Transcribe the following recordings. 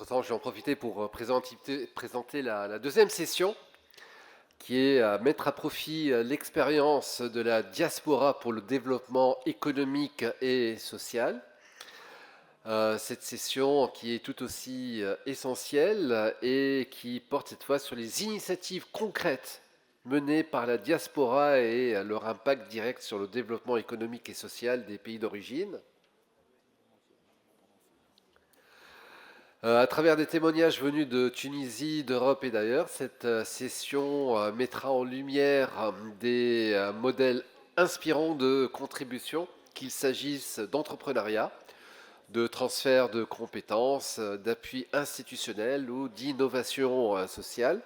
Entre-temps, je vais en profiter pour présenter la deuxième session, qui est mettre à profit l'expérience de la diaspora pour le développement économique et social. Cette session qui est tout aussi essentielle et qui porte cette fois sur les initiatives concrètes menées par la diaspora et leur impact direct sur le développement économique et social des pays d'origine. À travers des témoignages venus de Tunisie, d'Europe et d'ailleurs, cette session mettra en lumière des modèles inspirants de contribution, qu'il s'agisse d'entrepreneuriat, de transfert de compétences, d'appui institutionnel ou d'innovation sociale.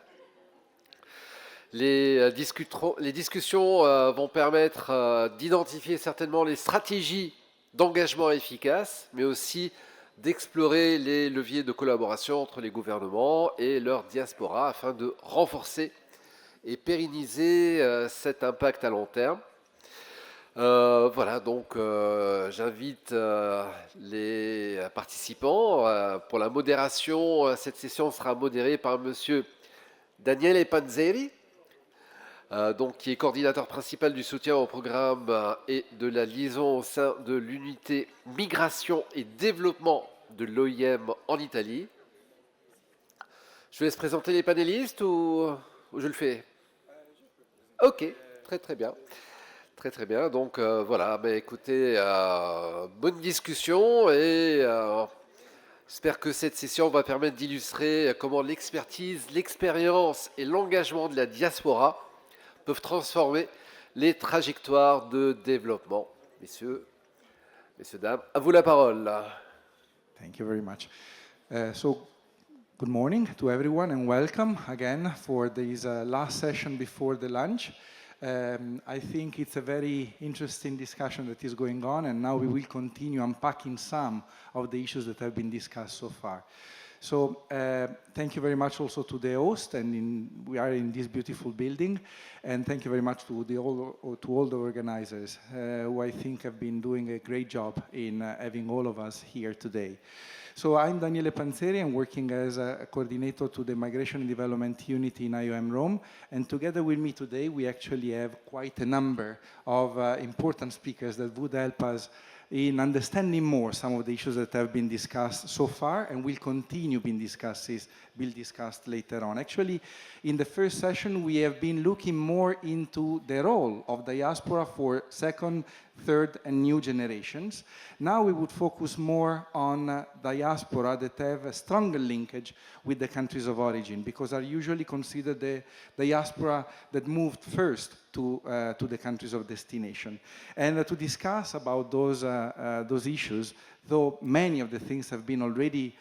Les discussions vont permettre d'identifier certainement les stratégies d'engagement efficaces, mais aussi d'explorer les leviers de collaboration entre les gouvernements et leur diaspora afin de renforcer et pérenniser cet impact à long terme. Voilà, donc j'invite les participants. Pour la modération, cette session sera modérée par monsieur Daniele Panzeri, donc, qui est coordinateur principal du soutien au programme et de la liaison au sein de l'unité migration et développement de l'OIM en Italie. Je vous laisse présenter les panélistes ou je le fais? Ok, très bien. Très bien. Donc voilà, écoutez, bonne discussion et j'espère que cette session va permettre d'illustrer comment l'expertise, l'expérience et l'engagement de la diaspora peuvent transformer les trajectoires de développement. Messieurs, dames, à vous la parole. Thank you very much. Good morning to everyone and welcome again for this last session before the lunch. I think it's a very interesting discussion that is going on, and now we will continue unpacking some of the issues that have been discussed so far. So thank you very much also to the host, and we are in this beautiful building, and thank you very much to all the organizers who I think have been doing a great job in having all of us here today. So I'm Daniele Panzeri. I'm working as a coordinator to the Migration and Development Unit in IOM Rome, and together with me today we actually have quite a number of important speakers that would help us in understanding more some of the issues that have been discussed so far and will continue being discussed later on. Actually, in the first session, we have been looking more into the role of diaspora for second, third, and new generations. Now we would focus more on diaspora that have a stronger linkage with the countries of origin, because are usually considered the diaspora that moved first to the countries of destination. And to discuss about those issues, though many of the things have been already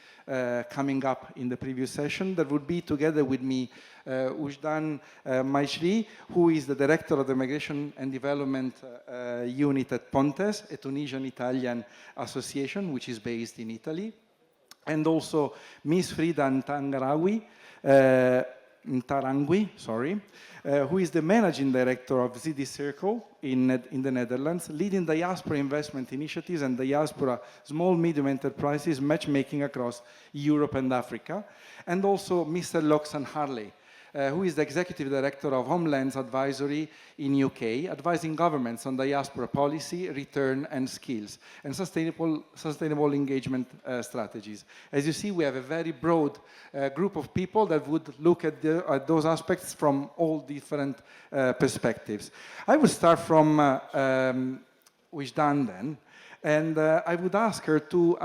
coming up in the previous session, that would be together with me Ujdan Maishri, who is the director of the Migration and Development Unit at Pontes, a Tunisian-Italian association which is based in Italy, and also Ms. Frida Ntarangui, who is the managing director of ZD Circle in the Netherlands, leading diaspora investment initiatives and diaspora small medium enterprises matchmaking across Europe and Africa, and also Mr. Loxan Harley, who is the executive director of Homelands Advisory in UK, advising governments on diaspora policy, return and skills, and sustainable engagement strategies. As you see, we have a very broad group of people that would look at those aspects from all different perspectives. I will start from Ujdan then, and I would ask her to,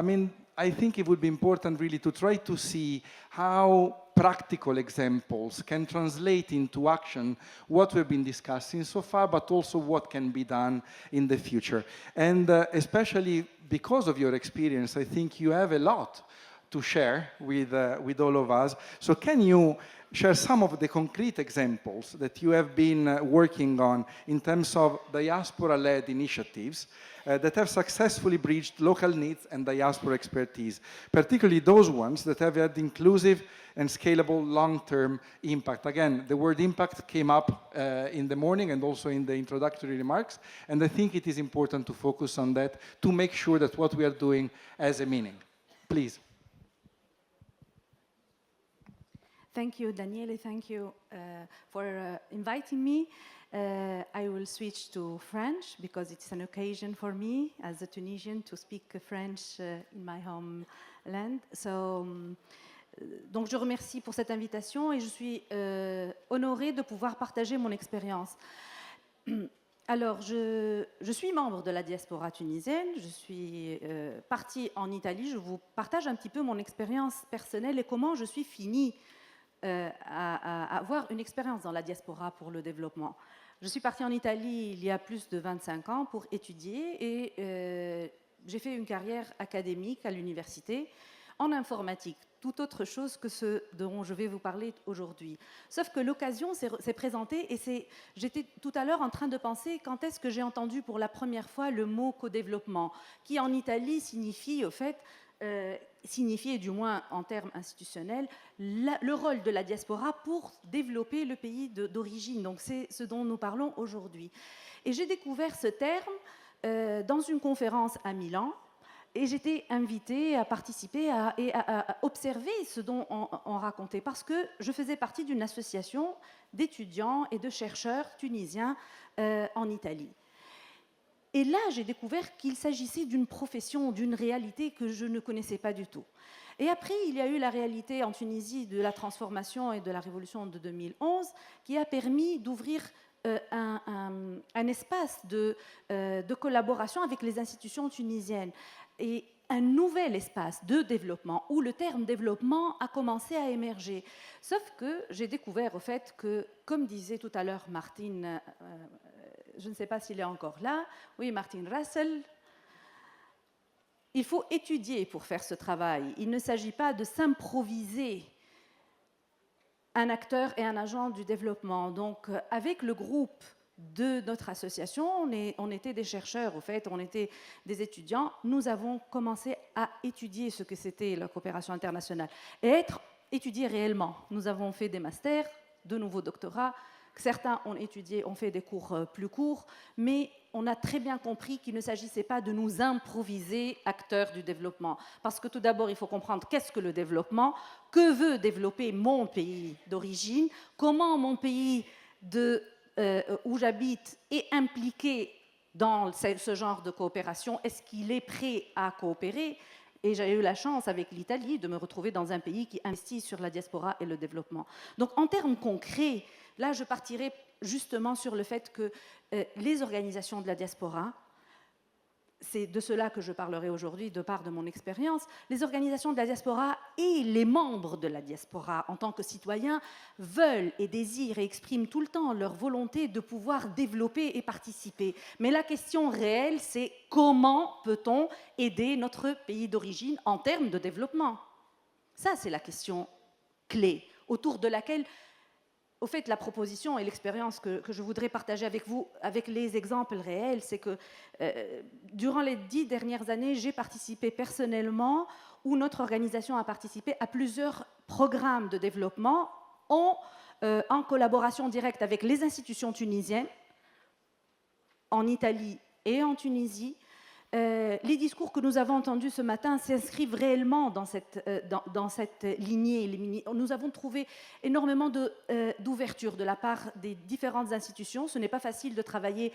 I think it would be important really to try to see how practical examples can translate into action what we've been discussing so far, but also what can be done in the future. And especially because of your experience, I think you have a lot to share with all of us. So can you share some of the concrete examples that you have been working on in terms of diaspora-led initiatives that have successfully bridged local needs and diaspora expertise, particularly those ones that have had inclusive and scalable long-term impact. Again, the word impact came up in the morning and also in the introductory remarks, and I think it is important to focus on that to make sure that what we are doing has a meaning. Please. Thank you, Daniele. Thank you for inviting me. I will switch to French because it's an occasion for me as a Tunisian to speak French in my homeland. Donc je remercie pour cette invitation et je suis honorée de pouvoir partager mon expérience. Alors, je suis membre de la diaspora tunisienne, je suis partie en Italie, je vous partage un petit peu mon expérience personnelle et comment je suis finie à avoir une expérience dans la diaspora pour le développement. Je suis partie en Italie il y a plus de 25 ans pour étudier et j'ai fait une carrière académique à l'université en informatique, tout autre chose que ce dont je vais vous parler aujourd'hui. Sauf que l'occasion s'est présentée et j'étais tout à l'heure en train de penser quand est-ce que j'ai entendu pour la première fois le mot co-développement, qui en Italie signifie, au fait, signifiait du moins en termes institutionnels, le rôle de la diaspora pour développer le pays d'origine. Donc c'est ce dont nous parlons aujourd'hui. Et j'ai découvert ce terme dans une conférence à Milan, et j'étais invitée à participer et à observer ce dont on racontait, parce que je faisais partie d'une association d'étudiants et de chercheurs tunisiens en Italie. Et là, j'ai découvert qu'il s'agissait d'une profession, d'une réalité que je ne connaissais pas du tout. Et après, il y a eu la réalité en Tunisie de la transformation et de la révolution de 2011 qui a permis d'ouvrir un espace de collaboration avec les institutions tunisiennes et un nouvel espace de développement où le terme développement a commencé à émerger. Sauf que j'ai découvert au fait que, comme disait tout à l'heure Martine, je ne sais pas s'il est encore là, oui, Martine Russell, il faut étudier pour faire ce travail. Il ne s'agit pas de s'improviser un acteur et un agent du développement. Donc, avec le groupe de notre association, on était des chercheurs, au fait, on était des étudiants. Nous avons commencé à étudier ce que c'était la coopération internationale et étudier réellement. Nous avons fait des masters, de nouveaux doctorats. Certains ont étudié, ont fait des cours plus courts, mais on a très bien compris qu'il ne s'agissait pas de nous improviser acteurs du développement. Parce que tout d'abord, il faut comprendre qu'est-ce que le développement, que veut développer mon pays d'origine, comment mon pays où j'habite est impliqué dans ce genre de coopération, est-ce qu'il est prêt à coopérer? Et j'ai eu la chance avec l'Italie de me retrouver dans un pays qui investit sur la diaspora et le développement. Donc en termes concrets, là je partirai justement sur le fait que les organisations de la diaspora, c'est de cela que je parlerai aujourd'hui de part de mon expérience, les organisations de la diaspora et les membres de la diaspora en tant que citoyens veulent et désirent et expriment tout le temps leur volonté de pouvoir développer et participer. Mais la question réelle, c'est comment peut-on aider notre pays d'origine en termes de développement? Ça, c'est la question clé autour de laquelle au fait, la proposition et l'expérience que je voudrais partager avec vous, avec les exemples réels, c'est que durant les 10 dernières années, j'ai participé personnellement, ou notre organisation a participé à plusieurs programmes de développement en collaboration directe avec les institutions tunisiennes, en Italie et en Tunisie. Les discours que nous avons entendus ce matin s'inscrivent réellement dans cette lignée. Nous avons trouvé énormément d'ouverture de la part des différentes institutions. Ce n'est pas facile de travailler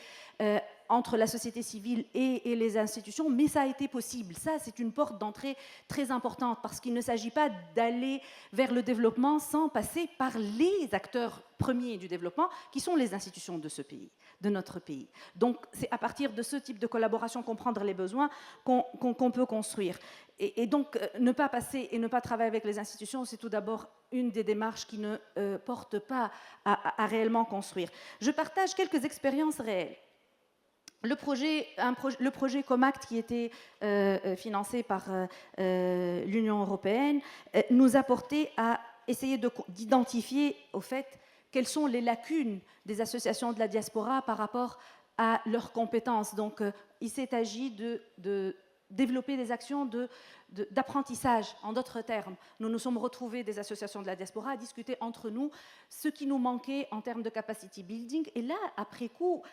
entre la société civile et les institutions, mais ça a été possible. Ça, c'est une porte d'entrée très importante parce qu'il ne s'agit pas d'aller vers le développement sans passer par les acteurs premiers du développement, qui sont les institutions de ce pays, de notre pays. Donc, c'est à partir de ce type de collaboration, comprendre les besoins, qu'on peut construire. Et donc, ne pas passer et ne pas travailler avec les institutions, c'est tout d'abord une des démarches qui ne porte pas à réellement construire. Je partage quelques expériences réelles. Le projet Comact, qui était financé par l'Union européenne, nous a porté à essayer d'identifier, au fait, quelles sont les lacunes des associations de la diaspora par rapport à leurs compétences. Donc, il s'est agi de développer des actions d'apprentissage. En d'autres termes, nous nous sommes retrouvés, des associations de la diaspora, à discuter entre nous ce qui nous manquait en termes de capacity building. Et là, après coup,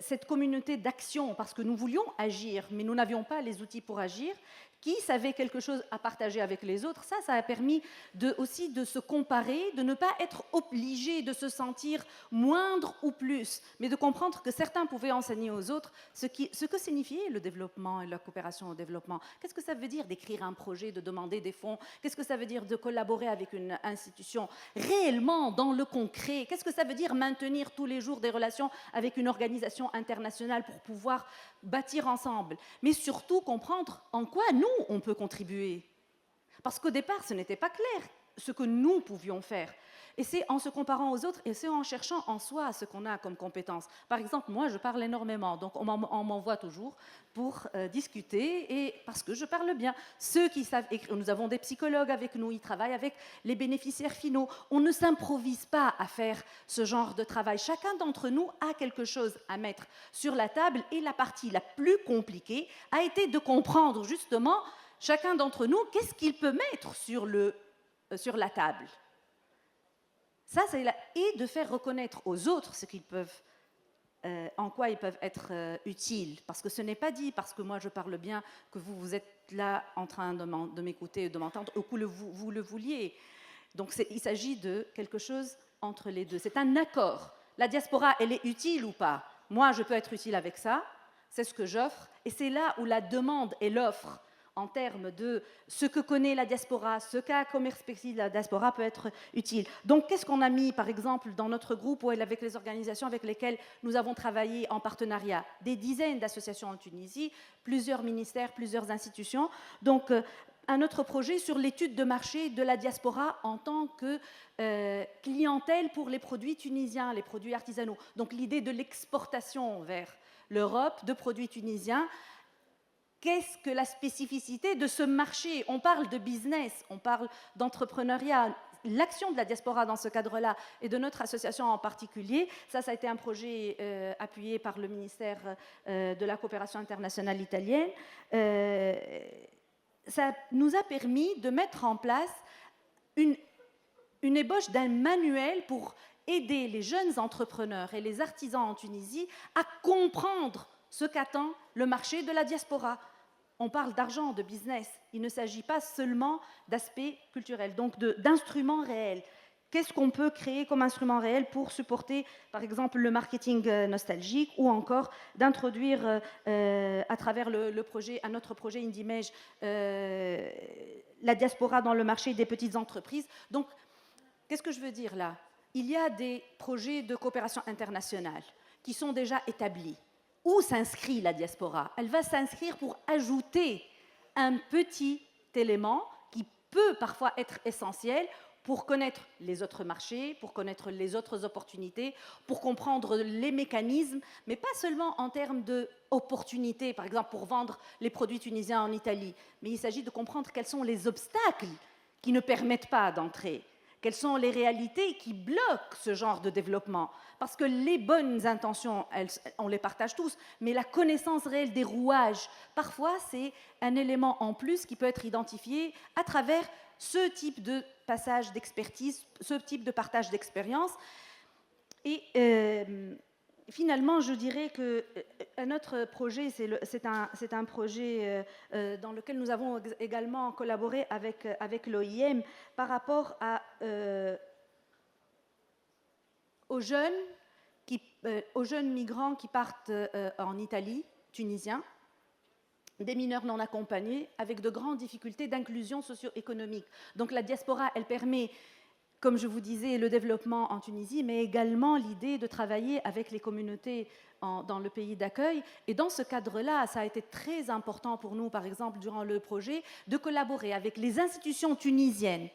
cette communauté d'action, parce que nous voulions agir, mais nous n'avions pas les outils pour agir, qui savaient quelque chose à partager avec les autres. Ça a permis aussi de se comparer, de ne pas être obligé de se sentir moindre ou plus, mais de comprendre que certains pouvaient enseigner aux autres ce que signifiait le développement et la coopération au développement. Qu'est-ce que ça veut dire d'écrire un projet, de demander des fonds? Qu'est-ce que ça veut dire de collaborer avec une institution réellement dans le concret? Qu'est-ce que ça veut dire maintenir tous les jours des relations avec une organisation internationale pour pouvoir bâtir ensemble? Mais surtout comprendre en quoi nous, on peut contribuer. Parce qu'au départ, ce n'était pas clair ce que nous pouvions faire. Et c'est en se comparant aux autres et c'est en cherchant en soi ce qu'on a comme compétences. Par exemple, moi, je parle énormément, donc on m'envoie toujours pour discuter et parce que je parle bien. Ceux qui savent écrire, nous avons des psychologues avec nous, ils travaillent avec les bénéficiaires finaux. On ne s'improvise pas à faire ce genre de travail. Chacun d'entre nous a quelque chose à mettre sur la table et la partie la plus compliquée a été de comprendre justement chacun d'entre nous qu'est-ce qu'il peut mettre sur la table. Ça, et de faire reconnaître aux autres ce qu'ils peuvent, en quoi ils peuvent être utiles. Parce que ce n'est pas dit, parce que moi je parle bien, que vous êtes là en train de m'écouter, de m'entendre, ou que vous le vouliez. Donc il s'agit de quelque chose entre les deux. C'est un accord. La diaspora, elle est utile ou pas? Moi, je peux être utile avec ça, c'est ce que j'offre, et c'est là où la demande et l'offre en termes de ce que connaît la diaspora, ce qu'a comme perspective la diaspora peut être utile. Donc, qu'est-ce qu'on a mis, par exemple, dans notre groupe ou avec les organisations avec lesquelles nous avons travaillé en partenariat? Des dizaines d'associations en Tunisie, plusieurs ministères, plusieurs institutions. Donc, un autre projet sur l'étude de marché de la diaspora en tant que clientèle pour les produits tunisiens, les produits artisanaux. Donc, l'idée de l'exportation vers l'Europe de produits tunisiens. Qu'est-ce que la spécificité de ce marché? On parle de business, on parle d'entrepreneuriat. L'action de la diaspora dans ce cadre-là et de notre association en particulier, ça a été un projet appuyé par le ministère de la coopération internationale italienne. Ça nous a permis de mettre en place une ébauche d'un manuel pour aider les jeunes entrepreneurs et les artisans en Tunisie à comprendre ce qu'attend le marché de la diaspora. On parle d'argent, de business. Il ne s'agit pas seulement d'aspects culturels, donc d'instruments réels. Qu'est-ce qu'on peut créer comme instrument réel pour supporter, par exemple, le marketing nostalgique ou encore d'introduire à travers un autre projet Indimage la diaspora dans le marché des petites entreprises. Donc, qu'est-ce que je veux dire là? Il y a des projets de coopération internationale qui sont déjà établis. Où s'inscrit la diaspora? Elle va s'inscrire pour ajouter un petit élément qui peut parfois être essentiel pour connaître les autres marchés, pour connaître les autres opportunités, pour comprendre les mécanismes, mais pas seulement en termes d'opportunités, par exemple pour vendre les produits tunisiens en Italie, mais il s'agit de comprendre quels sont les obstacles qui ne permettent pas d'entrer. Quelles sont les réalités qui bloquent ce genre de développement? Parce que les bonnes intentions, on les partage tous, mais la connaissance réelle des rouages, parfois, c'est un élément en plus qui peut être identifié à travers ce type de passage d'expertise, ce type de partage d'expérience. Et finalement, je dirais qu'un autre projet, c'est un projet dans lequel nous avons également collaboré avec l'OIM par rapport aux jeunes migrants qui partent en Italie, tunisiens, des mineurs non accompagnés, avec de grandes difficultés d'inclusion socio-économique. Donc la diaspora, elle permet, comme je vous disais, le développement en Tunisie, mais également l'idée de travailler avec les communautés dans le pays d'accueil. Et dans ce cadre-là, ça a été très important pour nous, par exemple, durant le projet, de collaborer avec les institutions tunisiennes,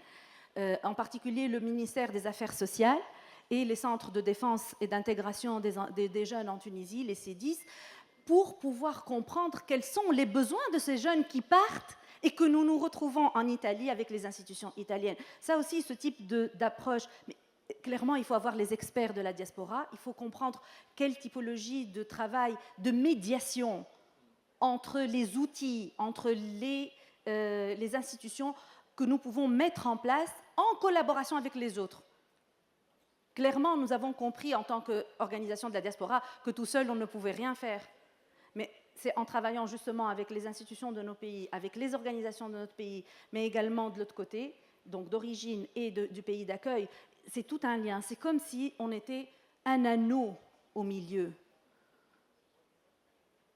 en particulier le ministère des Affaires sociales et les centres de défense et d'intégration des jeunes en Tunisie, les C10, pour pouvoir comprendre quels sont les besoins de ces jeunes qui partent et que nous nous retrouvons en Italie avec les institutions italiennes. Ça aussi, ce type d'approche, mais clairement, il faut avoir les experts de la diaspora, il faut comprendre quelle typologie de travail, de médiation entre les outils, entre les institutions que nous pouvons mettre en place en collaboration avec les autres. Clairement, nous avons compris en tant qu'organisation de la diaspora que tout seul, on ne pouvait rien faire. Mais c'est en travaillant justement avec les institutions de nos pays, avec les organisations de notre pays, mais également de l'autre côté, donc d'origine et du pays d'accueil, c'est tout un lien. C'est comme si on était un anneau au milieu.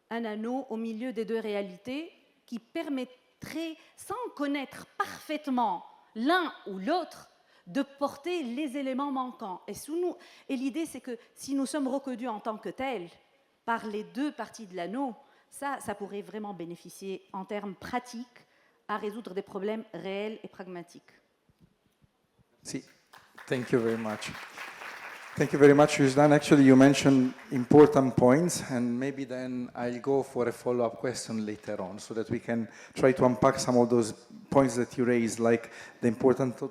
Un anneau au milieu des deux réalités qui permettrait, sans connaître parfaitement l'un ou l'autre, de porter les éléments manquants. Et l'idée, c'est que si nous sommes reconnus en tant que tels par les deux parties de l'anneau, ça pourrait vraiment bénéficier en termes pratiques à résoudre des problèmes réels et pragmatiques. Si. Thank you very much. Thank you very much, Yuzdan. Actually, you mentioned important points, and maybe then I'll go for a follow-up question later on so that we can try to unpack some of those points that you raised, like the importance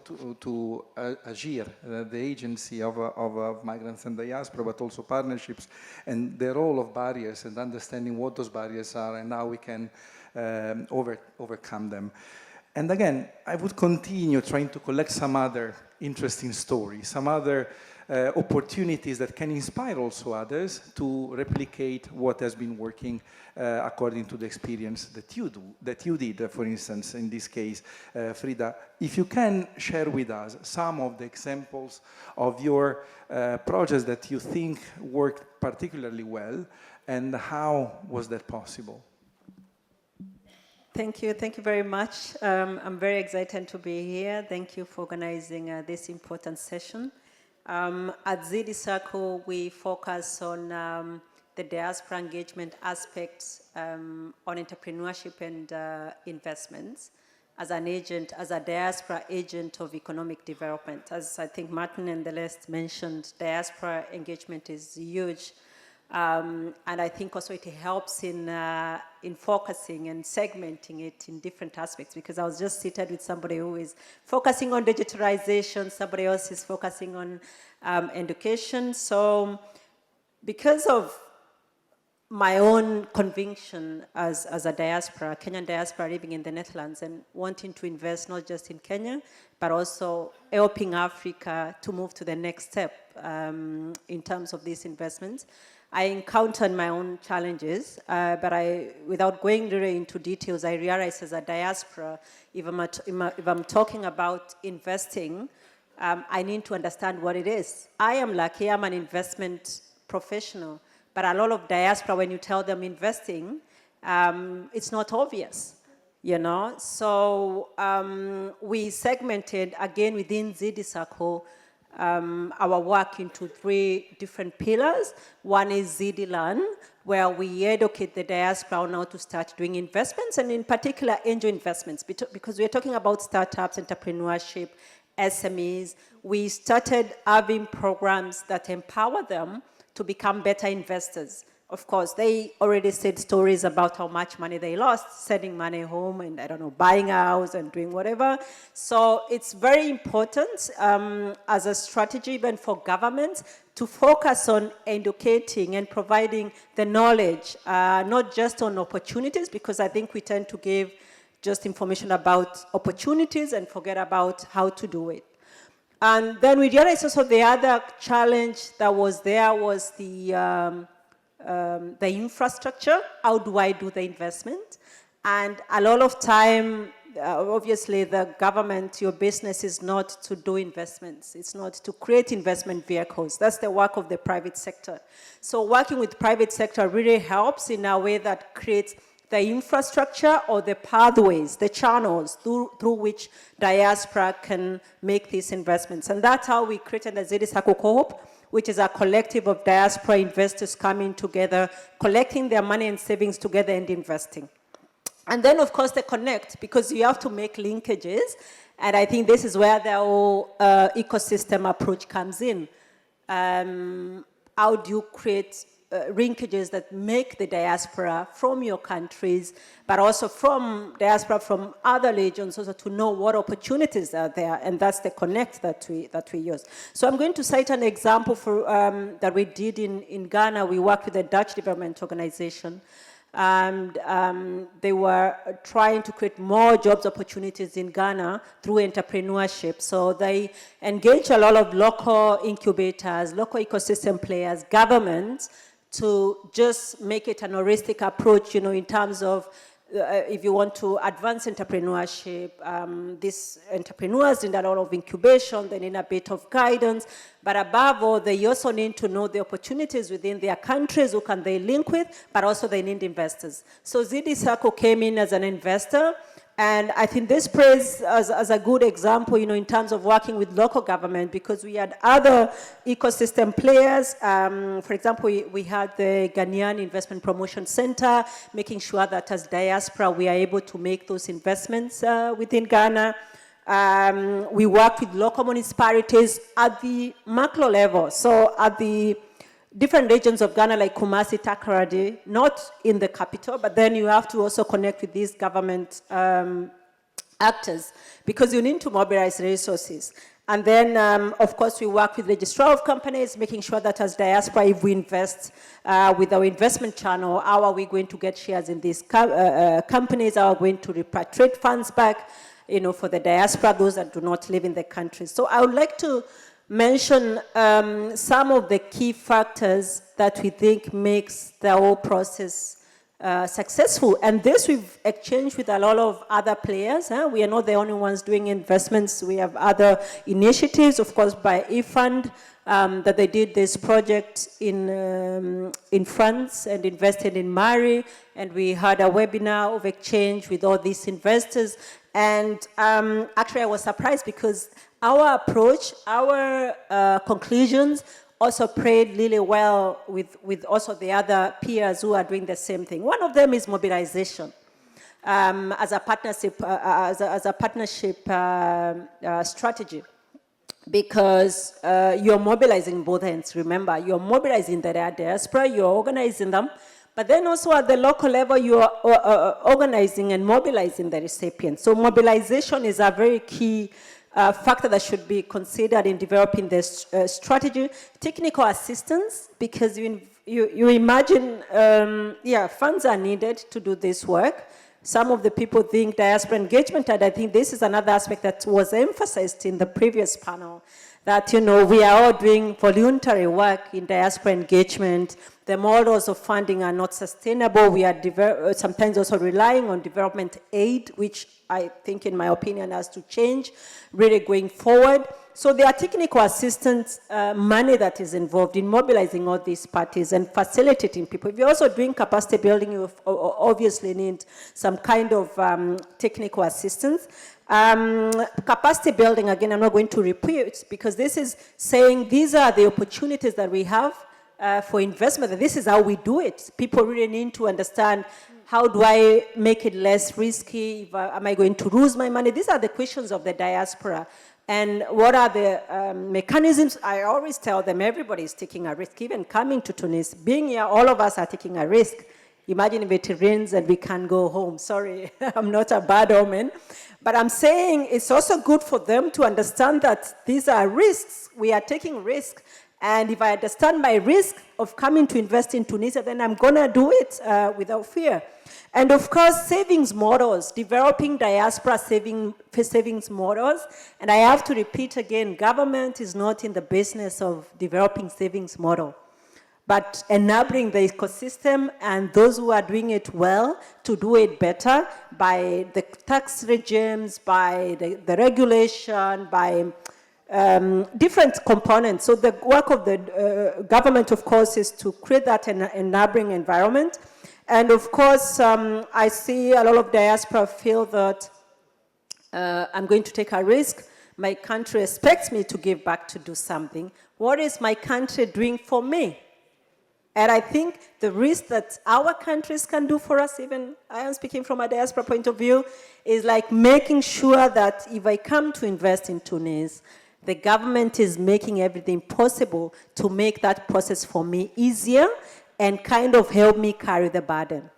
to AGIR, the agency of migrants and diaspora, but also partnerships, and the role of barriers and understanding what those barriers are and how we can overcome them. And again, I would continue trying to collect some other interesting stories, some other opportunities that can inspire also others to replicate what has been working according to the experience that you did, for instance, in this case, Frida. If you can share with us some of the examples of your projects that you think worked particularly well, and how was that possible? Thank you very much. I'm very excited to be here. Thank you for organizing this important session. At ZD Circle, we focus on the diaspora engagement aspects on entrepreneurship and investments as an agent, as a diaspora agent of economic development. As I think Martin and the rest mentioned, diaspora engagement is huge. And I think also it helps in focusing and segmenting it in different aspects, because I was just seated with somebody who is focusing on digitalization, somebody else is focusing on education. So because of my own conviction as a diaspora, Kenyan diaspora living in the Netherlands and wanting to invest not just in Kenya, but also helping Africa to move to the next step in terms of these investments, I encountered my own challenges, but without going really into details, I realized as a diaspora, if I'm talking about investing, I need to understand what it is. I am lucky, I'm an investment professional, but a lot of diaspora, when you tell them investing, it's not obvious, you know? So we segmented, again, within ZD Circle, our work into 3 different pillars. One is ZD Learn, where we educate the diaspora on how to start doing investments, and in particular angel investments, because we're talking about startups, entrepreneurship, SMEs. We started having programs that empower them to become better investors. Of course, they already said stories about how much money they lost, sending money home and, I don't know, buying a house and doing whatever. So it's very important as a strategy even for governments to focus on educating and providing the knowledge, not just on opportunities, because I think we tend to give just information about opportunities and forget about how to do it. And then we realized also the other challenge that was there was the infrastructure. How do I do the investment? And a lot of time, obviously the government, your business is not to do investments. It's not to create investment vehicles. That's the work of the private sector. So working with private sector really helps in a way that creates the infrastructure or the pathways, the channels through which diaspora can make these investments. And that's how we created the ZD Circle Co-op, which is a collective of diaspora investors coming together, collecting their money and savings together and investing. And then, of course, the connect, because you have to make linkages. And I think this is where the whole ecosystem approach comes in. How do you create linkages that make the diaspora from your countries, but also from diaspora from other regions, also to know what opportunities are there, and that's the connect that we use. So I'm going to cite an example for that we did in Ghana. We worked with the Dutch Development Organization, and they were trying to create more jobs opportunities in Ghana through entrepreneurship. So they engage a lot of local incubators, local ecosystem players, governments, to just make it an holistic approach, in terms of if you want to advance entrepreneurship, these entrepreneurs need a lot of incubation, they need a bit of guidance, but above all, they also need to know the opportunities within their countries, who can they link with, but also they need investors. So ZD Circle came in as an investor, and I think this plays as a good example, in terms of working with local government, because we had other ecosystem players. For example, we had the Ghanaian Investment Promotion Center, making sure that as Diaspora, we are able to make those investments within Ghana. We work with local municipalities at the macro level, so at the different regions of Ghana, like Kumasi, Takoradi, not in the capital, but then you have to also connect with these government actors, because you need to mobilize resources. And then, of course, we work with registrar of companies, making sure that as Diaspora, if we invest with our investment channel, how are we going to get shares in these companies? How are we going to repatriate funds back, for the Diaspora, those that do not live in the country? So I would like to mention some of the key factors that we think makes the whole process successful. And this we've exchanged with a lot of other players. We are not the only ones doing investments. We have other initiatives, of course, by eFund, that they did this project in France and invested in Mali. And we had a webinar of exchange with all these investors. And actually, I was surprised because our approach, our conclusions also played really well with also the other peers who are doing the same thing. One of them is mobilization as a partnership, strategy, because you're mobilizing both ends. Remember, you're mobilizing the diaspora, you're organizing them, but then also at the local level, you are organizing and mobilizing the recipients. So mobilization is a very key factor that should be considered in developing this strategy. Technical assistance, because you imagine, funds are needed to do this work. Some of the people think diaspora engagement, and I think this is another aspect that was emphasized in the previous panel, that, we are all doing voluntary work in diaspora engagement. The models of funding are not sustainable. We are sometimes also relying on development aid, which I think, in my opinion, has to change really going forward. So there are technical assistance money that is involved in mobilizing all these parties and facilitating people. If you're also doing capacity building, you obviously need some kind of technical assistance. Capacity building, again, I'm not going to repeat, because this is saying these are the opportunities that we have for investment. This is how we do it. People really need to understand, how do I make it less risky? Am I going to lose my money? These are the questions of the diaspora. And what are the mechanisms? I always tell them everybody is taking a risk. Even coming to Tunis, being here, all of us are taking a risk. Imagine if it rains and we can't go home. Sorry, I'm not a bad omen. But I'm saying it's also good for them to understand that these are risks. We are taking risks. And if I understand my risk of coming to invest in Tunisia, then I'm going to do it without fear. And of course, savings models, developing diaspora savings models. And I have to repeat again, government is not in the business of developing savings model, but enabling the ecosystem and those who are doing it well to do it better by the tax regimes, by the regulation, by different components. So the work of the government, of course, is to create that enabling environment. And of course, I see a lot of diaspora feel that I'm going to take a risk. My country expects me to give back to do something. What is my country doing for me? And I think the risk that our countries can do for us, even I am speaking from a diaspora point of view, is like making sure that if I come to invest in Tunis, the government is making everything possible to make that process for me easier and kind of help me carry the burden.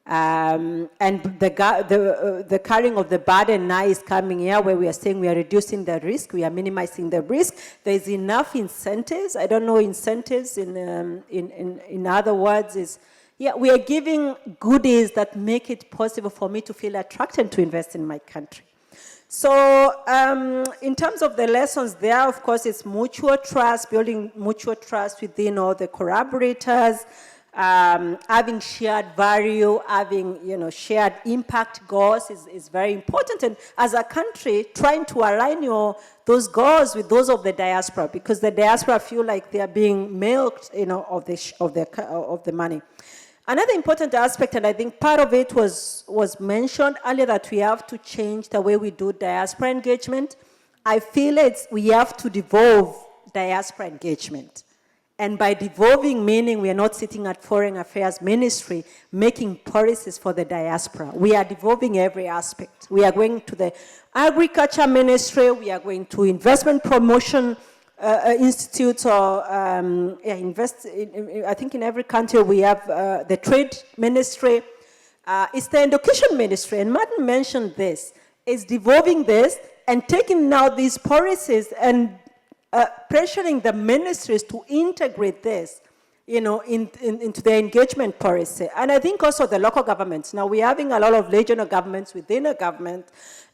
And the carrying of the burden now is coming here, where we are saying we are reducing the risk, we are minimizing the risk. There's enough incentives. I don't know, incentives in other words we are giving goodies that make it possible for me to feel attracted to invest in my country. So in terms of the lessons there, of course, it's mutual trust, building mutual trust within all the collaborators, having shared value, having shared impact goals is very important. And as a country, trying to align those goals with those of the diaspora, because the diaspora feel like they are being milked of the money. Another important aspect, and I think part of it was mentioned earlier, that we have to change the way we do diaspora engagement. I feel we have to devolve diaspora engagement. And by devolving, meaning we are not sitting at Foreign Affairs Ministry making policies for the diaspora. We are devolving every aspect. We are going to the Agriculture Ministry, we are going to Investment Promotion institutes, or I think in every country we have the Trade Ministry. It's the Education Ministry, and Martin mentioned this. It's devolving this and taking now these policies and pressuring the ministries to integrate this, into their engagement policy. And I think also the local governments. Now we're having a lot of regional governments within a government.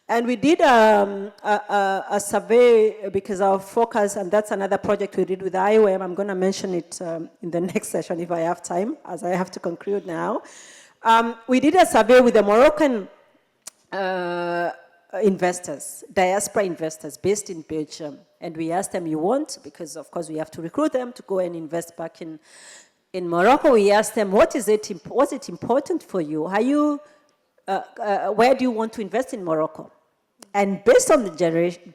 And we did a survey, because our focus, and that's another project we did with IOM. I'm going to mention it in the next session if I have time, as I have to conclude now. We did a survey with the Moroccan investors, diaspora investors based in Belgium. And we asked them, you want, because of course we have to recruit them to go and invest back in Morocco. We asked them, what's it important for you? Are you where do you want to invest in Morocco? And based on the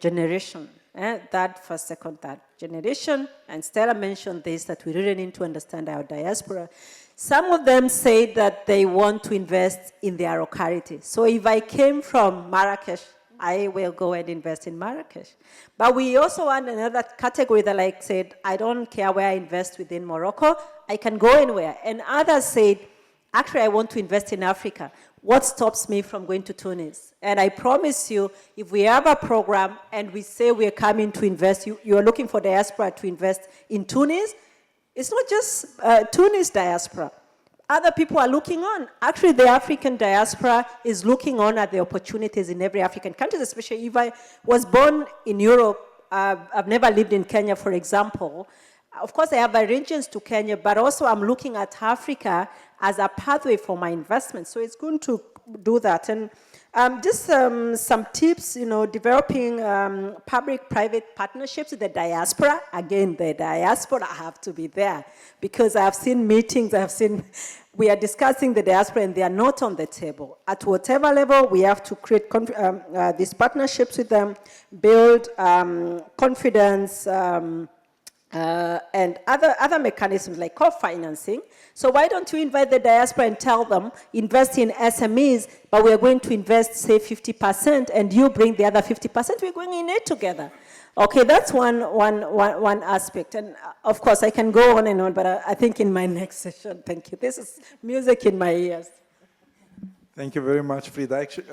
generation, that first, second, third generation, and Stella mentioned this, that we really need to understand our diaspora. Some of them say that they want to invest in their locality. So if I came from Marrakesh, I will go and invest in Marrakesh. But we also want another category that said, I don't care where I invest within Morocco, I can go anywhere. And others said, actually, I want to invest in Africa. What stops me from going to Tunis? And I promise you, if we have a program and we say we're coming to invest, you're looking for diaspora to invest in Tunis, it's not just Tunis diaspora. Other people are looking on. Actually, the African diaspora is looking on at the opportunities in every African country, especially if I was born in Europe. I've never lived in Kenya, for example. Of course, I have allegiance to Kenya, but also I'm looking at Africa as a pathway for my investment. So it's going to do that. And just some tips, developing public-private partnerships with the diaspora. Again, the diaspora have to be there, because I've seen meetings, we are discussing the diaspora and they are not on the table. At whatever level, we have to create these partnerships with them, build confidence, and other mechanisms like co-financing. So why don't you invite the diaspora and tell them, invest in SMEs, but we're going to invest, say, 50%, and you bring the other 50%, we're going in it together. Okay, that's one aspect. And of course, I can go on and on, but I think in my next session, thank you. This is music in my ears. Thank you very much, Frida. Actually,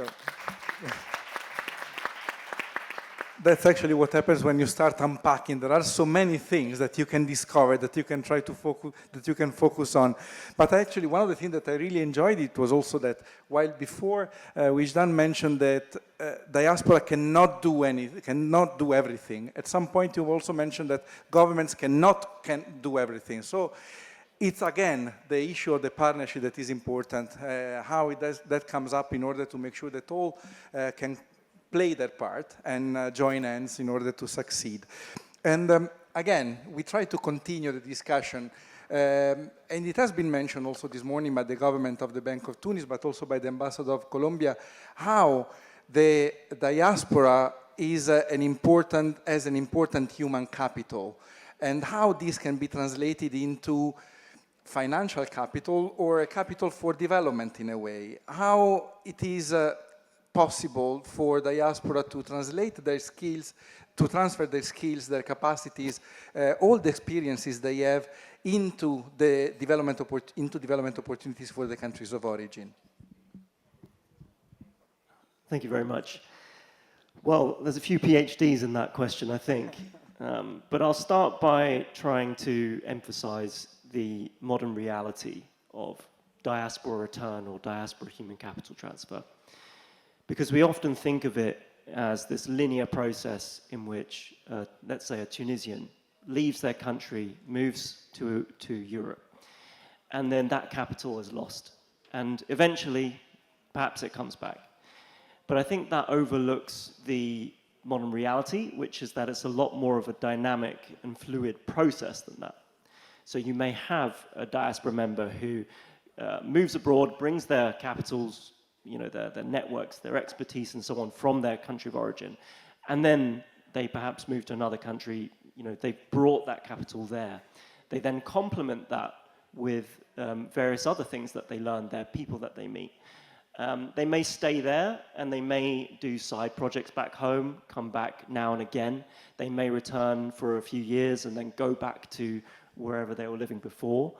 that's actually what happens when you start unpacking. There are so many things that you can discover, that you can try to focus, that you can focus on. But actually, one of the things that I really enjoyed it was also that while before Wijdan mentioned that diaspora cannot do everything, at some point you also mentioned that governments can do everything. So it's again the issue of the partnership that is important, how that comes up in order to make sure that all can play their part and join hands in order to succeed. And again, we try to continue the discussion, and it has been mentioned also this morning by the government of the Bank of Tunis, but also by the ambassador of Colombia, how the diaspora is an important human capital, and how this can be translated into financial capital or a capital for development in a way. How it is possible for diaspora to translate their skills, to transfer their skills, their capacities, all the experiences they have into the development opportunities for the countries of origin. Thank you very much. Well, there's a few PhDs in that question, I think. But I'll start by trying to emphasize the modern reality of diaspora return or diaspora human capital transfer. Because we often think of it as this linear process in which, let's say, a Tunisian leaves their country, moves to Europe, and then that capital is lost. And eventually, perhaps it comes back. But I think that overlooks the modern reality, which is that it's a lot more of a dynamic and fluid process than that. So you may have a diaspora member who moves abroad, brings their capitals, you know, their networks, their expertise and so on from their country of origin, and then they perhaps move to another country, you know, they've brought that capital there. They then complement that with various other things that they learn there, people that they meet. They may stay there and they may do side projects back home, come back now and again. They may return for a few years and then go back to wherever they were living before.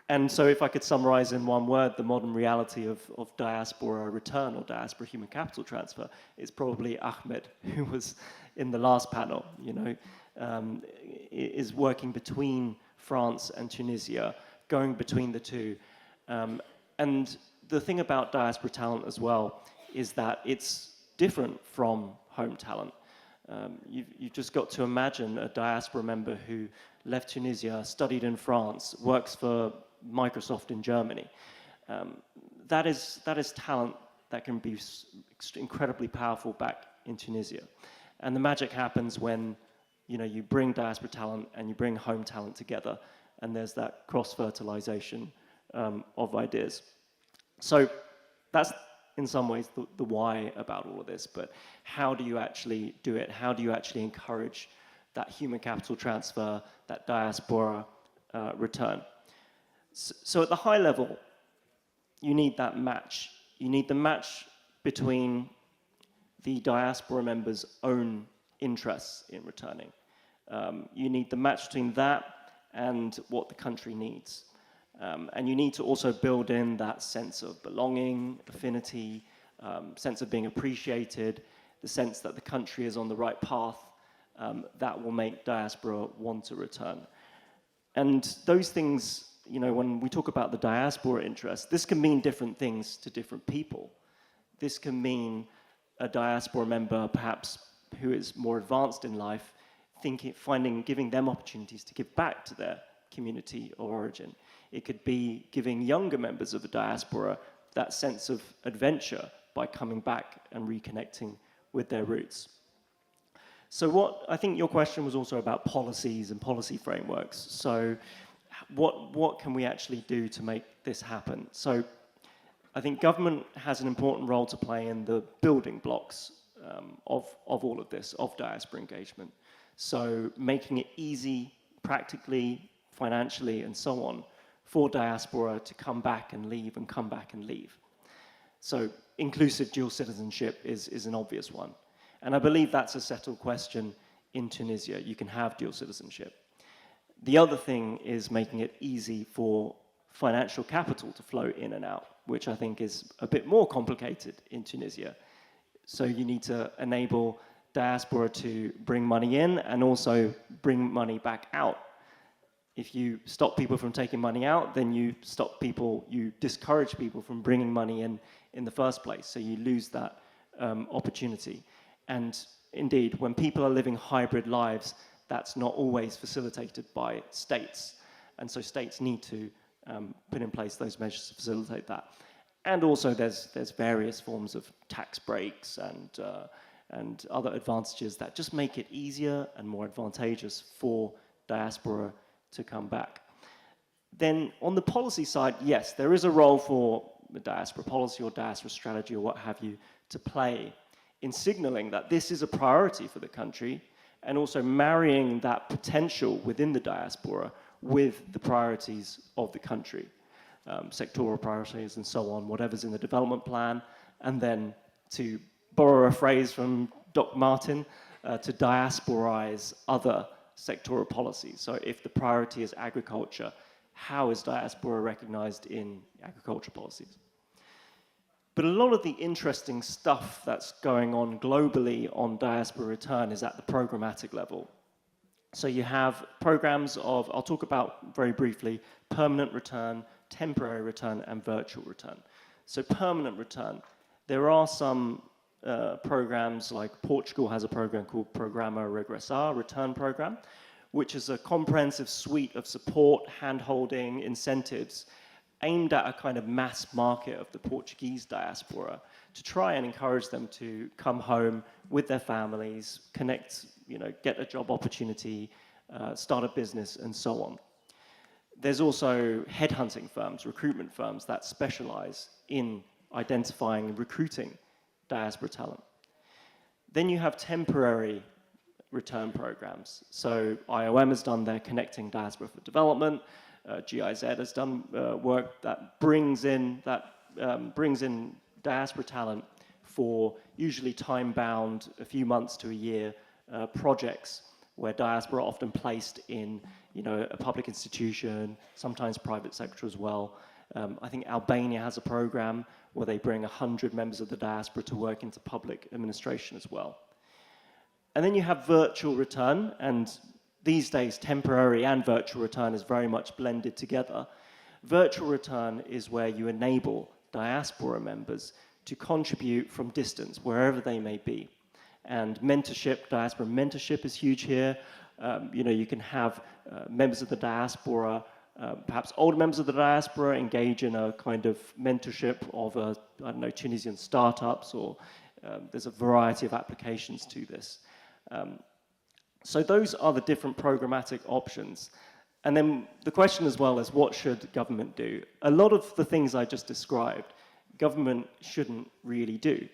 And so if I could summarize in one word the modern reality of diaspora return or diaspora human capital transfer, it's probably Ahmed, who was in the last panel, you know, is working between France and Tunisia, going between the two. And the thing about diaspora talent as well is that it's different from home talent. You've just got to imagine a diaspora member who left Tunisia, studied in France, works for Microsoft in Germany. That is talent that can be incredibly powerful back in Tunisia. And the magic happens when, you know, you bring diaspora talent and you bring home talent together, and there's that cross-fertilization of ideas. So that's in some ways the why about all of this, but how do you actually do it? How do you actually encourage that human capital transfer, that diaspora return? So at the high level, you need that match. You need the match between the diaspora members' own interests in returning. You need the match between that and what the country needs. And you need to also build in that sense of belonging, affinity, sense of being appreciated, the sense that the country is on the right path. That will make diaspora want to return. And those things, you know, when we talk about the diaspora interest, this can mean different things to different people. This can mean a diaspora member, perhaps, who is more advanced in life, giving them opportunities to give back to their community or origin. It could be giving younger members of the diaspora that sense of adventure by coming back and reconnecting with their roots. So I think your question was also about policies and policy frameworks. So what can we actually do to make this happen? So I think government has an important role to play in the building blocks of all of this, of diaspora engagement. So making it easy, practically, financially, and so on, for diaspora to come back and leave and come back and leave. So inclusive dual citizenship is an obvious one. And I believe that's a settled question in Tunisia. You can have dual citizenship. The other thing is making it easy for financial capital to flow in and out, which I think is a bit more complicated in Tunisia. So you need to enable diaspora to bring money in and also bring money back out. If you stop people from taking money out, then you discourage people from bringing money in the first place. So you lose that opportunity. And indeed, when people are living hybrid lives, that's not always facilitated by states. And so states need to put in place those measures to facilitate that. And also there's various forms of tax breaks and other advantages that just make it easier and more advantageous for diaspora to come back. Then on the policy side, yes, there is a role for the diaspora policy or diaspora strategy or what have you to play in signaling that this is a priority for the country and also marrying that potential within the diaspora with the priorities of the country, sectoral priorities and so on, whatever's in the development plan, and then to borrow a phrase from Dr. Martin, to diasporize other sectoral policies. So if the priority is agriculture, how is diaspora recognized in agriculture policies? But a lot of the interesting stuff that's going on globally on diaspora return is at the programmatic level. So you have programs of, I'll talk about very briefly, permanent return, temporary return, and virtual return. So permanent return, there are some programs, like Portugal has a program called Programa Regressar, Return Program, which is a comprehensive suite of support, hand-holding, incentives aimed at a kind of mass market of the Portuguese diaspora to try and encourage them to come home with their families, connect, get a job opportunity, start a business, and so on. There's also headhunting firms, recruitment firms that specialize in identifying and recruiting diaspora talent. Then you have temporary return programs. So IOM has done their Connecting Diaspora for Development. GIZ has done work that brings in diaspora talent for usually time-bound, a few months to a year projects where diaspora are often placed in a public institution, sometimes private sector as well. I think Albania has a program where they bring 100 members of the diaspora to work into public administration as well. And then you have virtual return, and these days temporary and virtual return is very much blended together. Virtual return is where you enable diaspora members to contribute from distance, wherever they may be. And mentorship, diaspora mentorship is huge here. You can have members of the diaspora, perhaps older members of the diaspora, engage in a kind of mentorship of, Tunisian startups, or there's a variety of applications to this. So those are the different programmatic options. And then the question as well is, what should government do? A lot of the things I just described, government shouldn't really do.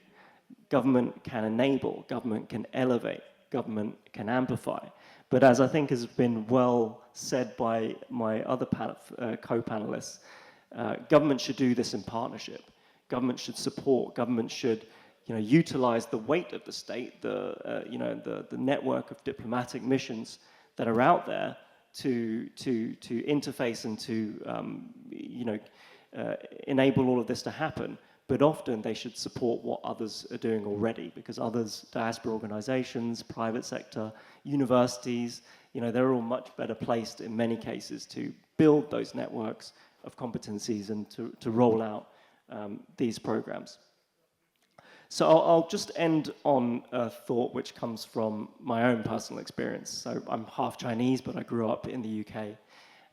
Government can enable, government can elevate, government can amplify. But as I think has been well said by my other co-panelists, government should do this in partnership. Government should support, government should utilize the weight of the state, the network of diplomatic missions that are out there to interface and to enable all of this to happen. But often they should support what others are doing already, because others, diaspora organizations, private sector, universities, they're all much better placed in many cases to build those networks of competencies and to roll out these programs. So I'll just end on a thought which comes from my own personal experience. So I'm half Chinese, but I grew up in the UK.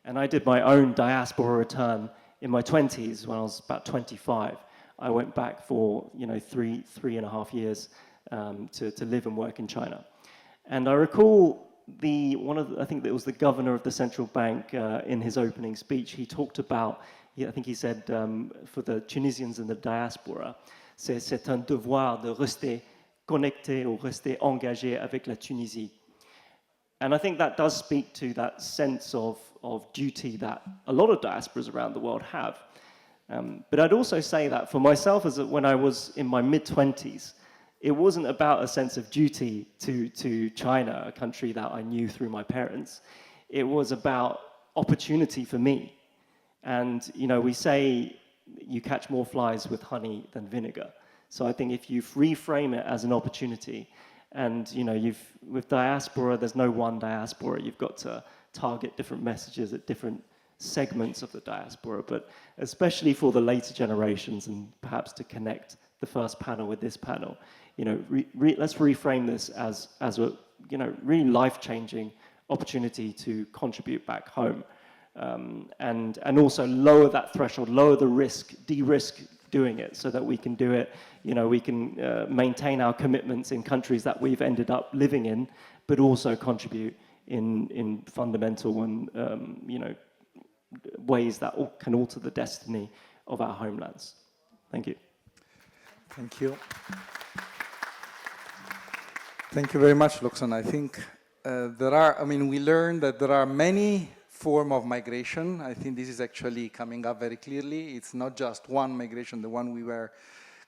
And I did my own diaspora return in my 20s when I was about 25. I went back for 3.5 years to live and work in China. And I recall I think it was the governor of the central bank in his opening speech, he talked about, I think he said, for the Tunisians in the diaspora, c'est un devoir de rester connecté ou rester engagé avec la Tunisie. And I think that does speak to that sense of duty that a lot of diasporas around the world have. But I'd also say that for myself, when I was in my mid-20s, it wasn't about a sense of duty to China, a country that I knew through my parents. It was about opportunity for me. And, we say you catch more flies with honey than vinegar. So I think if you reframe it as an opportunity, and, with diaspora, there's no one diaspora. You've got to target different messages at different segments of the diaspora, but especially for the later generations, and perhaps to connect the first panel with this panel, let's reframe this as a really life-changing opportunity to contribute back home, and also lower that threshold, lower the risk, de-risk doing it, so that we can do it. We can maintain our commitments in countries that we've ended up living in, but also contribute in fundamental and ways that can alter the destiny of our homelands. Thank you. Thank you. Thank you very much, Luxon. I think we learned that there are many forms of migration. I think this is actually coming up very clearly. It's not just one migration, the one we were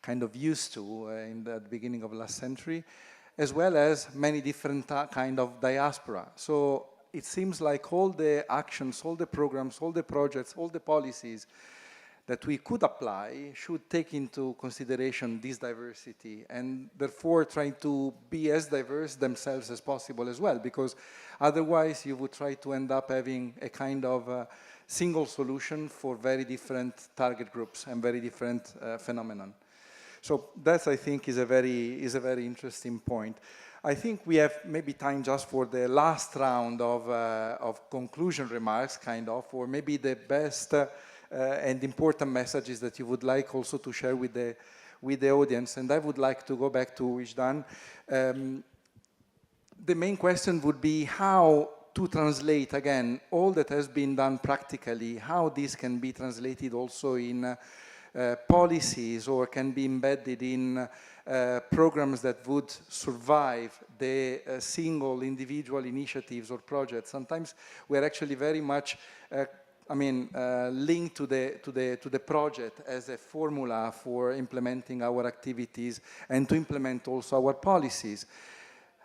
kind of used to in the beginning of last century, as well as many different kind of diaspora. So it seems like all the actions, all the programs, all the projects, all the policies that we could apply should take into consideration this diversity, and therefore trying to be as diverse themselves as possible as well, because otherwise you would try to end up having a kind of single solution for very different target groups and very different phenomenon. So that, I think, is a very interesting point. I think we have maybe time just for the last round of conclusion remarks, kind of, or maybe the best and important messages that you would like also to share with the audience. And I would like to go back to Wijdan. The main question would be how to translate, again, all that has been done practically, how this can be translated also in policies or can be embedded in programs that would survive the single individual initiatives or projects. Sometimes we're actually very much linked to the project as a formula for implementing our activities and to implement also our policies.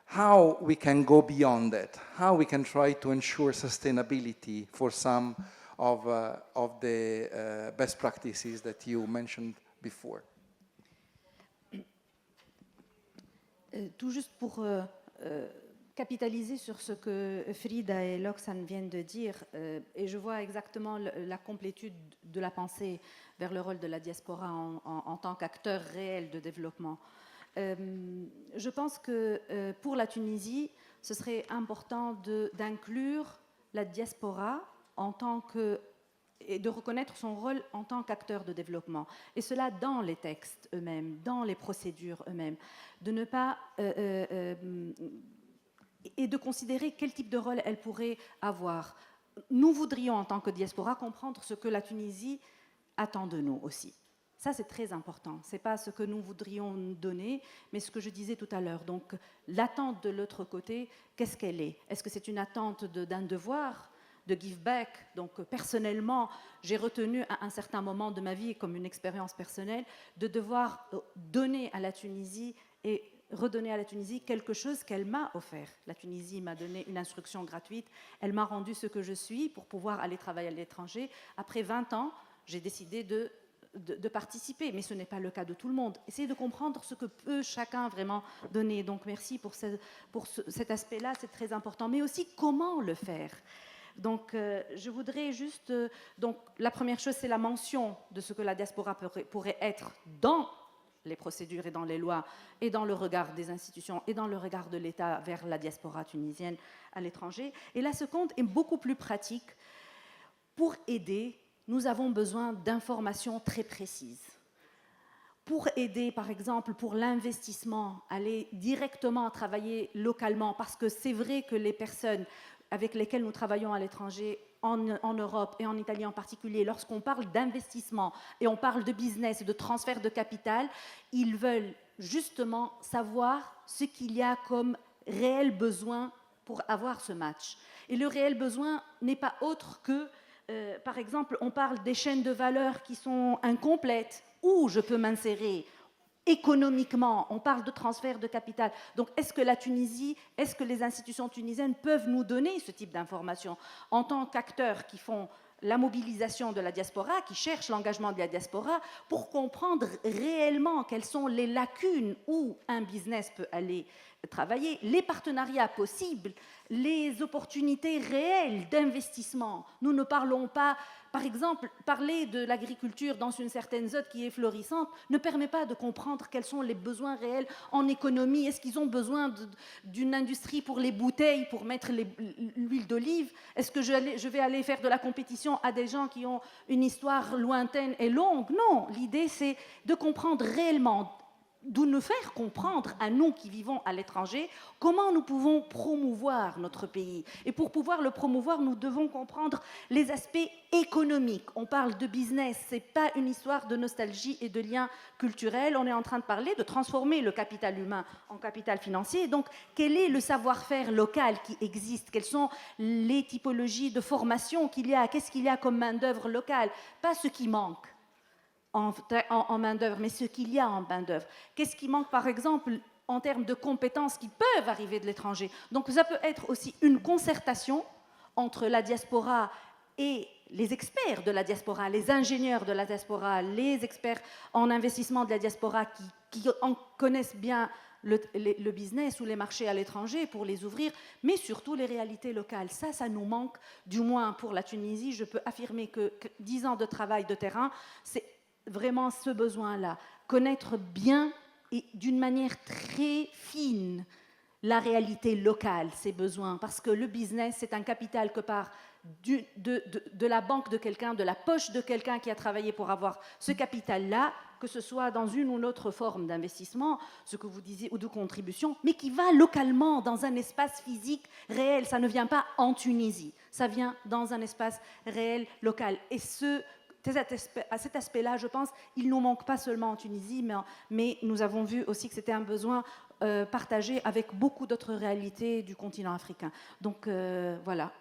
How we can go beyond that, how we can try to ensure sustainability for some of the best practices that you mentioned before. Tout juste pour capitaliser sur ce que Frida et Loxane viennent de dire, et je vois exactement la complétude de la pensée vers le rôle de la diaspora en tant qu'acteur réel de développement. Je pense que pour la Tunisie, ce serait important d'inclure la diaspora en tant que, et de reconnaître son rôle en tant qu'acteur de développement. Et cela dans les textes eux-mêmes, dans les procédures eux-mêmes. De ne pas... et de considérer quel type de rôle elle pourrait avoir. Nous voudrions, en tant que diaspora, comprendre ce que la Tunisie attend de nous aussi. Ça, c'est très important. Ce n'est pas ce que nous voudrions donner, mais ce que je disais tout à l'heure. Donc, l'attente de l'autre côté, qu'est-ce qu'elle est? Est-ce que c'est une attente d'un devoir, de give back? Donc, personnellement, j'ai retenu à un certain moment de ma vie, comme une expérience personnelle, de devoir donner à la Tunisie et redonner à la Tunisie quelque chose qu'elle m'a offert. La Tunisie m'a donné une instruction gratuite. Elle m'a rendu ce que je suis pour pouvoir aller travailler à l'étranger. Après 20 ans, j'ai décidé de participer, mais ce n'est pas le cas de tout le monde. Essayez de comprendre ce que peut chacun vraiment donner. Donc merci pour cet aspect-là, c'est très important. Mais aussi comment le faire. Donc je voudrais juste... donc la première chose, c'est la mention de ce que la diaspora pourrait être dans les procédures et dans les lois et dans le regard des institutions et dans le regard de l'État vers la diaspora tunisienne à l'étranger. Et la seconde est beaucoup plus pratique. Pour aider, nous avons besoin d'informations très précises. Pour aider, par exemple, pour l'investissement, aller directement travailler localement, parce que c'est vrai que les personnes avec lesquelles nous travaillons à l'étranger, en Europe et en Italie en particulier, lorsqu'on parle d'investissement et on parle de business, de transfert de capital, ils veulent justement savoir ce qu'il y a comme réel besoin pour avoir ce match. Et le réel besoin n'est pas autre que par exemple, on parle des chaînes de valeur qui sont incomplètes. Où je peux m'insérer économiquement? On parle de transfert de capital. Donc, est-ce que la Tunisie, est-ce que les institutions tunisiennes peuvent nous donner ce type d'informations en tant qu'acteurs qui font la mobilisation de la diaspora, qui cherchent l'engagement de la diaspora, pour comprendre réellement quelles sont les lacunes où un business peut aller travailler, les partenariats possibles, les opportunités réelles d'investissement. Nous ne parlons pas, par exemple, parler de l'agriculture dans une certaine zone qui est florissante ne permet pas de comprendre quels sont les besoins réels en économie. Est-ce qu'ils ont besoin d'une industrie pour les bouteilles, pour mettre l'huile d'olive? Est-ce que je vais aller faire de la compétition à des gens qui ont une histoire lointaine et longue? Non, l'idée c'est de comprendre réellement, de nous faire comprendre à nous qui vivons à l'étranger comment nous pouvons promouvoir notre pays. Et pour pouvoir le promouvoir, nous devons comprendre les aspects économiques. On parle de business, ce n'est pas une histoire de nostalgie et de liens culturels. On est en train de parler de transformer le capital humain en capital financier. Donc, quel est le savoir-faire local qui existe? Quelles sont les typologies de formation qu'il y a? Qu'est-ce qu'il y a comme main-d'œuvre locale? Pas ce qui manque en main-d'œuvre, mais ce qu'il y a en main-d'œuvre. Qu'est-ce qui manque, par exemple, en termes de compétences qui peuvent arriver de l'étranger? Donc, ça peut être aussi une concertation entre la diaspora et les experts de la diaspora, les ingénieurs de la diaspora, les experts en investissement de la diaspora qui en connaissent bien le business ou les marchés à l'étranger pour les ouvrir, mais surtout les réalités locales. Ça nous manque, du moins pour la Tunisie. Je peux affirmer que 10 ans de travail de terrain, c'est vraiment ce besoin-là, connaître bien et d'une manière très fine la réalité locale, ses besoins, parce que le business, c'est un capital que part de la banque de quelqu'un, de la poche de quelqu'un qui a travaillé pour avoir ce capital-là, que ce soit dans une ou l'autre forme d'investissement, ce que vous disiez, ou de contribution, mais qui va localement, dans un espace physique réel. Ça ne vient pas en Tunisie, ça vient dans un espace réel, local. Et à cet aspect-là, je pense, il nous manque pas seulement en Tunisie, mais nous avons vu aussi que c'était un besoin partagé avec beaucoup d'autres réalités du continent africain. Donc voilà,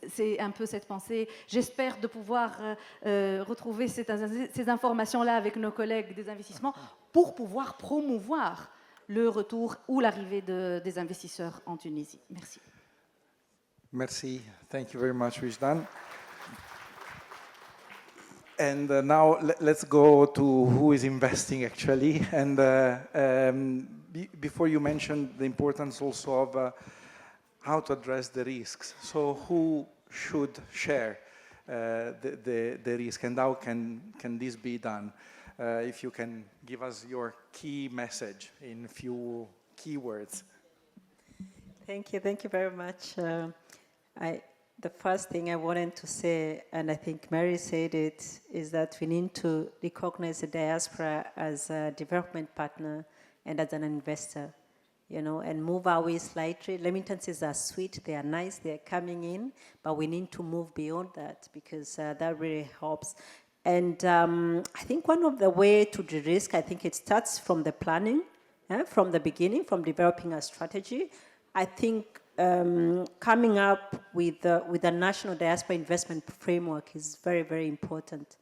c'est un peu cette pensée. J'espère de pouvoir retrouver ces informations-là avec nos collègues des investissements pour pouvoir promouvoir le retour ou l'arrivée des investisseurs en Tunisie. Merci. Merci. Thank you very much, Wijdan. And now let's go to who is investing actually. And before you mentioned the importance also of how to address the risks. So who should share the risk and how can this be done? If you can give us your key message in few keywords. Thank you very much. The first thing I wanted to say, and I think Mary said it, is that we need to recognize the diaspora as a development partner and as an investor, you know, and move away slightly. Remittances are sweet, they are nice, they are coming in, but we need to move beyond that because that really helps. And I think one of the way to de-risk, I think it starts from the planning, from the beginning, from developing a strategy. I think coming up with a national diaspora investment framework is very, very important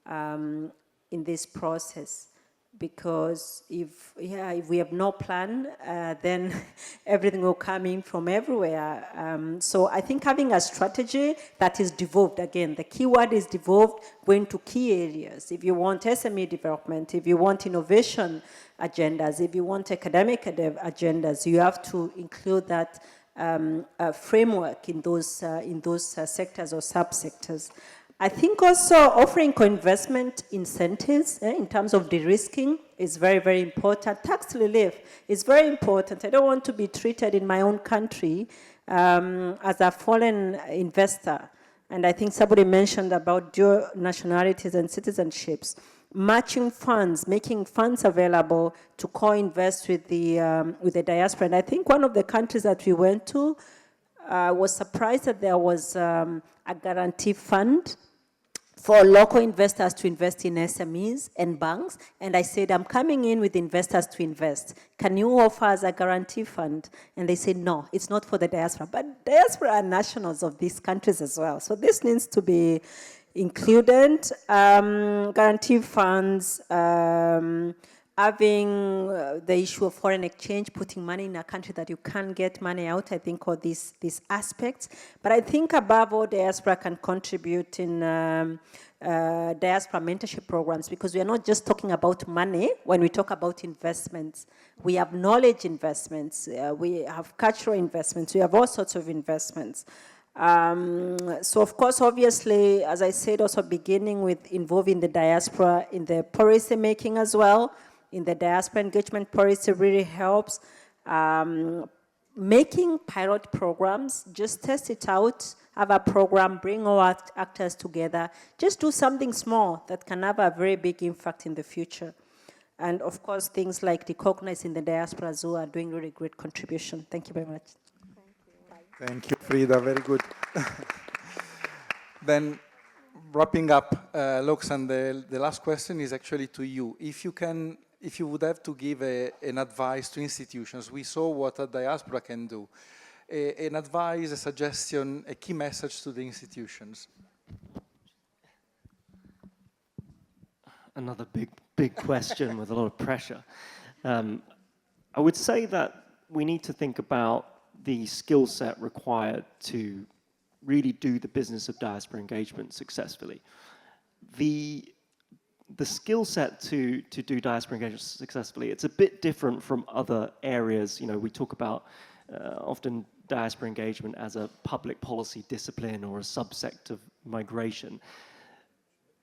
in this process. Because if we have no plan, then everything will come in from everywhere. So I think having a strategy that is devolved, again, the key word is devolved, going to key areas. If you want SME development, if you want innovation agendas, if you want academic agendas, you have to include that framework in those sectors or subsectors. I think also offering co-investment incentives in terms of de-risking is very, very important. Tax relief is very important. I don't want to be treated in my own country as a foreign investor. And I think somebody mentioned about dual nationalities and citizenships. Matching funds, making funds available to co-invest with the diaspora. And I think one of the countries that we went to was surprised that there was a guarantee fund for local investors to invest in SMEs and banks. And I said, I'm coming in with investors to invest. Can you offer us a guarantee fund? And they said, no, it's not for the diaspora. But diaspora are nationals of these countries as well. So this needs to be included. Guarantee funds, having the issue of foreign exchange, putting money in a country that you can't get money out, I think all these aspects. But I think above all, diaspora can contribute in diaspora mentorship programs, because we are not just talking about money when we talk about investments. We have knowledge investments, we have cultural investments, we have all sorts of investments. So of course, obviously, as I said, also beginning with involving the diaspora in the policy making as well. In the diaspora engagement policy really helps. Making pilot programs, just test it out, have a program, bring all actors together, just do something small that can have a very big impact in the future. And of course, things like recognizing the diaspora who are doing really great contribution. Thank you very much. Thank you, Frida, very good. Then, wrapping up, Loksan, the last question is actually to you. If you would have to give an advice to institutions, we saw what a diaspora can do. An advice, a suggestion, a key message to the institutions. Another big question with a lot of pressure. I would say that we need to think about the skill set required to really do the business of diaspora engagement successfully. The skill set to do diaspora engagement successfully, it's a bit different from other areas. You know, we talk about often diaspora engagement as a public policy discipline or a subsect of migration.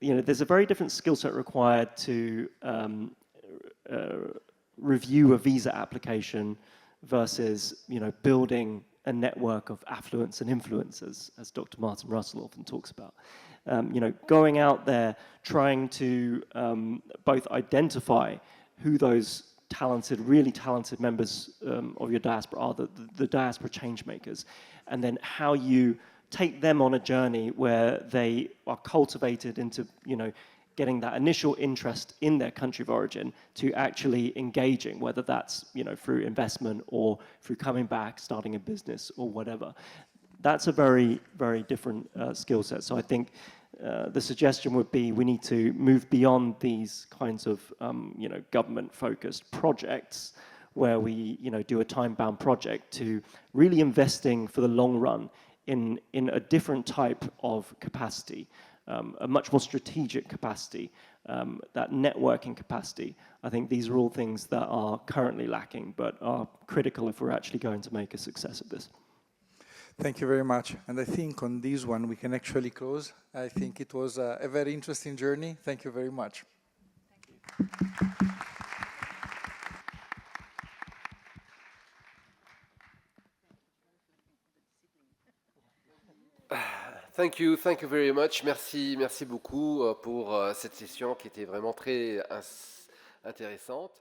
there's a very different skill set required to review a visa application versus, building a network of affluence and influencers, as Dr. Martin Russell often talks about. Going out there, trying to both identify who those really talented members of your diaspora are, the diaspora change makers, and then how you take them on a journey where they are cultivated into, getting that initial interest in their country of origin to actually engaging, whether that's, through investment or through coming back, starting a business or whatever. That's a very, very different skill set. So I think the suggestion would be we need to move beyond these kinds of, government-focused projects where we, do a time-bound project to really investing for the long run in a different type of capacity, a much more strategic capacity, that networking capacity. I think these are all things that are currently lacking, but are critical if we're actually going to make a success of this. Thank you very much. And I think on this one, we can actually close. I think it was a very interesting journey. Thank you very much. Thank you very much. Merci beaucoup pour cette session qui était vraiment très intéressante.